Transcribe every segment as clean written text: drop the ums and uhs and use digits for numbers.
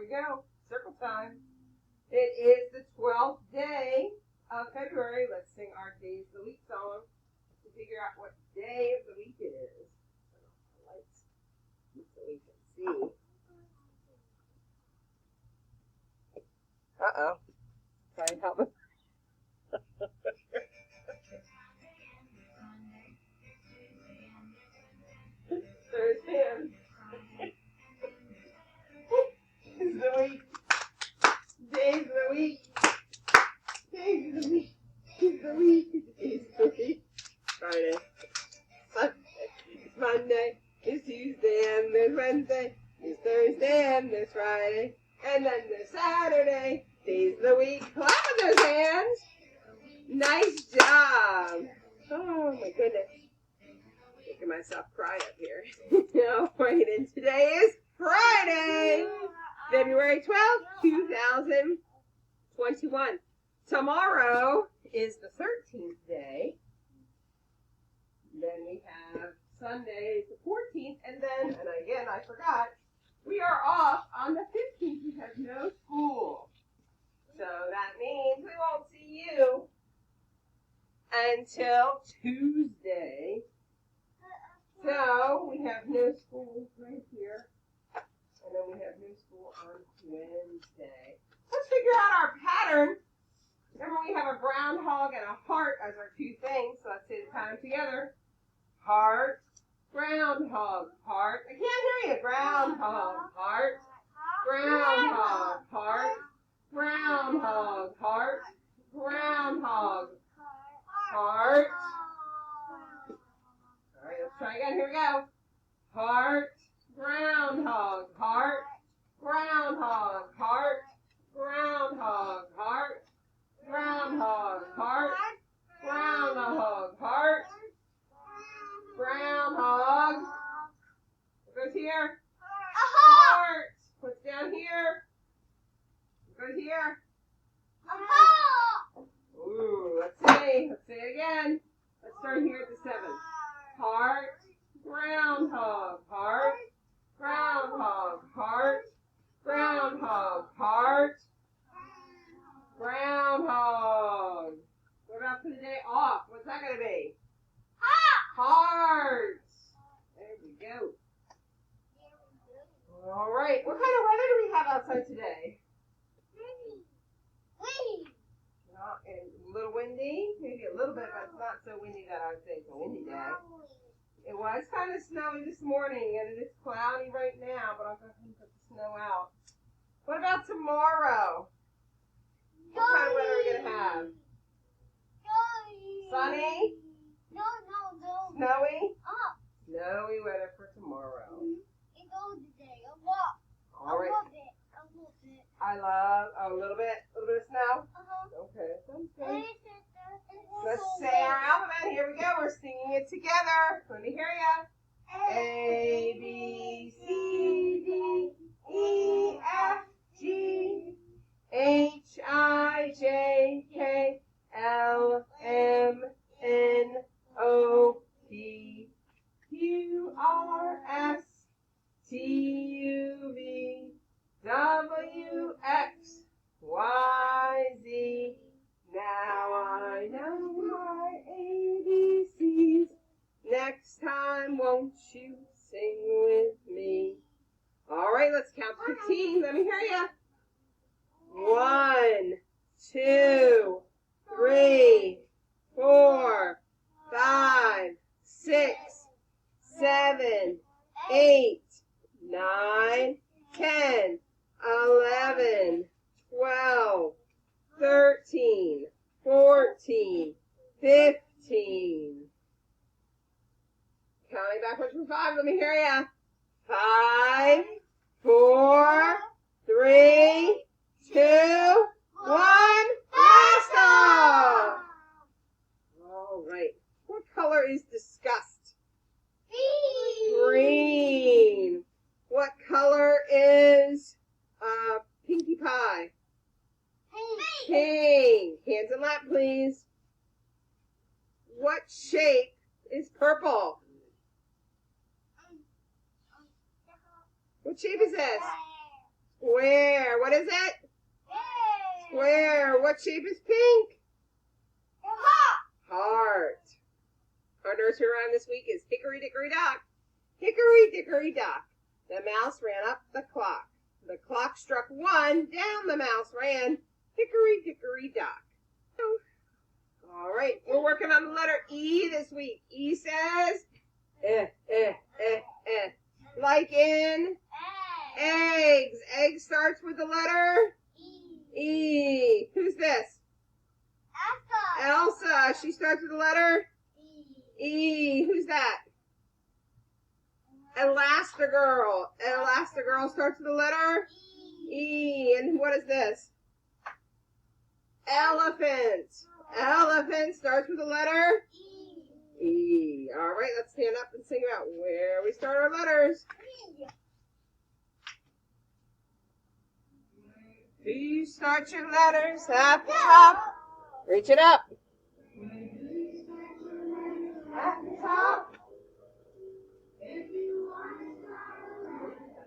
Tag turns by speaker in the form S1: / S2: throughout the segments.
S1: we go. Circle time. It is the 12th day of February. Let's sing our Days of the Week song to figure out what day of the week it is. Turn off the lights so we can see. Uh-oh. Try and help us. Thursday is the week. Days of the week. Days of the week. Days of the week. Days of the week. Friday. Sunday. It's Monday. It's Tuesday and there's Wednesday. It's Thursday and there's Friday. And then there's Saturday. Days of the week. Clap with those hands. Nice job. Oh my goodness. Making myself cry up here. All right, and today is Friday, February 12th, 2021. Tomorrow is the 13th day. Then we have Sunday, the 14th, and then, and again, I forgot, we are off on the 15th. We have no school. So that means we won't see you until Tuesday. So we have no school right here. And then we have no school on Wednesday. Let's figure out our pattern. Remember, we have a groundhog and a heart as our two things. So let's say the pattern together. Heart, groundhog, heart. I can't hear you. Groundhog, heart, groundhog, heart, groundhog, heart, groundhog, heart. All right, let's try again. Here we go. Heart, groundhog, heart, groundhog, heart, groundhog, heart, groundhog, heart, groundhog, heart, groundhog. What goes here? Heart. What's down here? What goes here? Ooh, let's see. Let's say it again. Let's start here at the 7th. Heart, groundhog, heart, groundhog, heart, groundhog, heart, groundhog. What about for the day off? What's that going to be? Heart. There we go. All right. What kind of weather do we have outside today? Not a little windy, maybe a little bit, but it's not so windy that I would say it's a windy day. It was kind of snowy this morning, and it is cloudy right now, but I'm going to put the snow out. What about tomorrow? What kind of weather are we going to have? Sunny?
S2: No.
S1: Snowy? Snowy weather for tomorrow.
S2: It goes today. A lot.
S1: All right.
S2: A little bit.
S1: I love a little bit of snow. Okay, sounds good. Let's say our alphabet. Here we go. We're singing it together. Let me hear ya. A, B, C, D, E, F, G, H, I, J, K, L, M, N, O, P, Q, R, S, T, U, V, W, X, Y, Z. Now I know my ABCs. Next time, won't you sing with me? All right, let's count 15. Let me hear ya. 1, 2, 3, 4, 5, 6, 7, 8, 9, 10, 11, 12, 13, 14, 15. Counting backwards from 5, let me hear ya. 5, 4, 3, 2, 1. Blast off! All right. What color is disgust? Green. What color is Pinkie Pie? Pink. Hands in lap, please. What shape is purple? What shape is this? Square. Square. What is it? Square. What shape is pink? Heart. Our nursery rhyme this week is Hickory Dickory Dock. Hickory Dickory Dock. The mouse ran up the clock. The clock struck 1. Down the mouse ran. Hickory Dickory Dock. All right. We're working on the letter E this week. E says, like in eggs. Egg starts with the letter E. Who's this? Elsa. She starts with the letter E. Who's that? Elastigirl. Elastigirl starts with the letter E. And what is this? Elephant. Elephant starts with the letter E. All right, let's stand up and sing about where we start our letters. You start your letters at the top. Reach it up. At the top.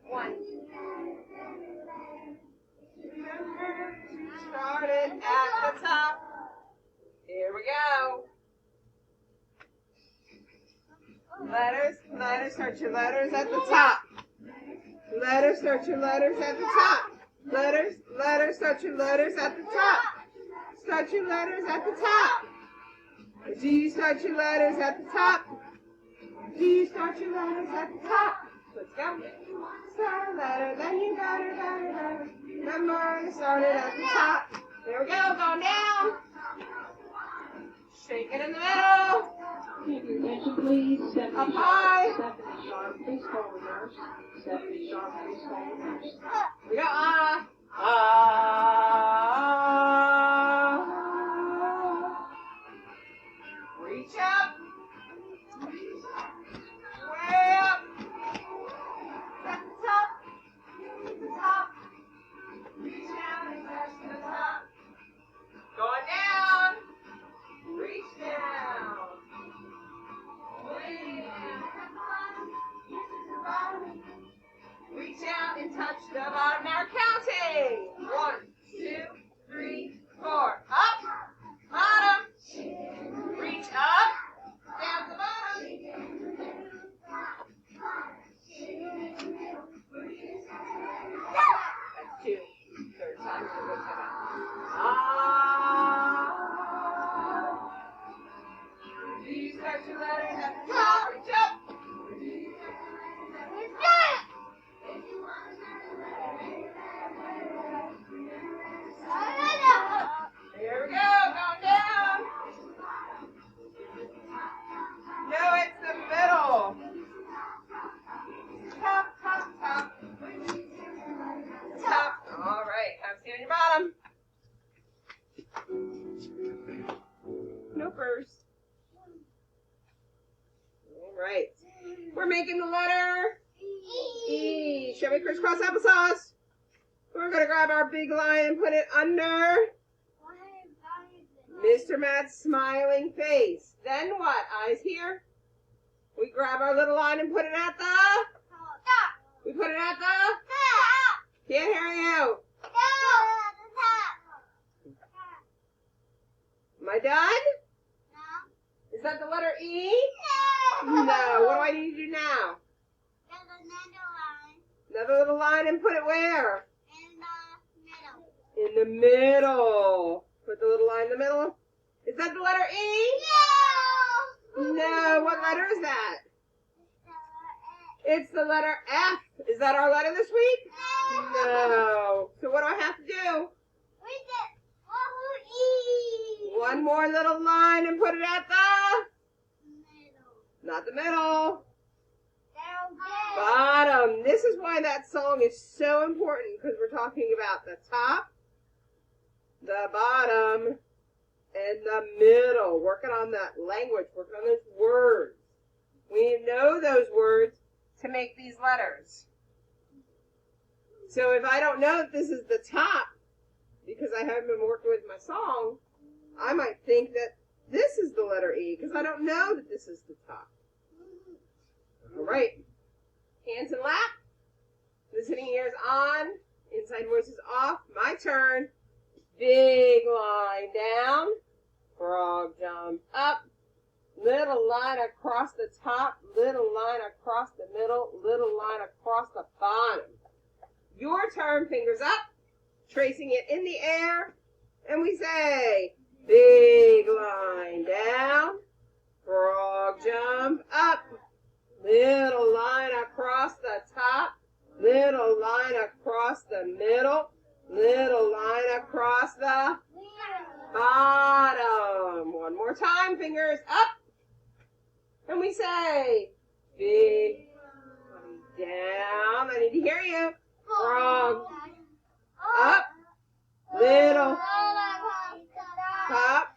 S1: 1. Remember to start it at the top. Here we go. Letters, start your letters at the top. Letters, start your letters at the top. Letters, start your letters at the top. Start your letters at the top. Do you start your letters at the top? Do you start your letters at the top? Let's go. Start a letter, then you gotta. Remember to start it at the top. There we go, going down. Shake it in the middle.
S3: Keep your attention, please. Stephanie
S1: Up high.
S3: Stephanie Sharp, please forward nurse. Stephanie Sharp, please forward nurse.
S1: Here we go. Reach up. Way up. At the top. At the top. Reach down and touch the top. Going down. Reach down. Way down. Reach out and touch the bottom. Now counting. 1, 2, 3, 4. Up. Bottom. Reach up. Down the bottom. That's 2. Third time. So good Do you start your letters at the top? Reach up. Here we go, going down. No, it's the middle. Top. Top. All right, have a seat on your bottom. No first. All right. We're making the letter E. Shall we crisscross applesauce? We're going to grab our big line and put it under Mr. Matt's smiling face. Then what? Eyes here. We grab our little line and put it at the... We put it at the... Can't hear you. Am I done? Is that the letter E? No. What do I need to do now? Another little line and put it where? In the middle. Put the little line in the middle. Is that the letter E? No. What letter is that? It's the letter F. Is that our letter this week? No. So what do I have to do? One more little line and put it at the... Not the middle. Bottom. This is why that song is so important, because we're talking about the top, the bottom, and the middle. Working on that language, working on those words. We know those words to make these letters. So if I don't know that this is the top, because I haven't been working with my song, I might think that this is the letter E, because I don't know that this is the top. All right. Hands and lap. Listening ears on. In inside voice is off. My turn. Big line down. Frog jump up. Little line across the top. Little line across the middle. Little line across the bottom. Your turn. Fingers up. Tracing it in the air. And we say, big line down. Frog jump up. Little line across the top. Little line across the middle. Little line across the bottom. One more time. Fingers up. And we say, big down. I need to hear you. Frog up. Little top.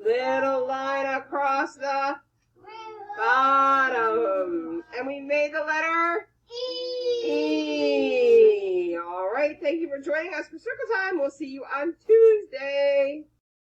S1: Little line across the bottom. And we made the letter E. All right. Thank you for joining us for Circle Time. We'll see you on Tuesday.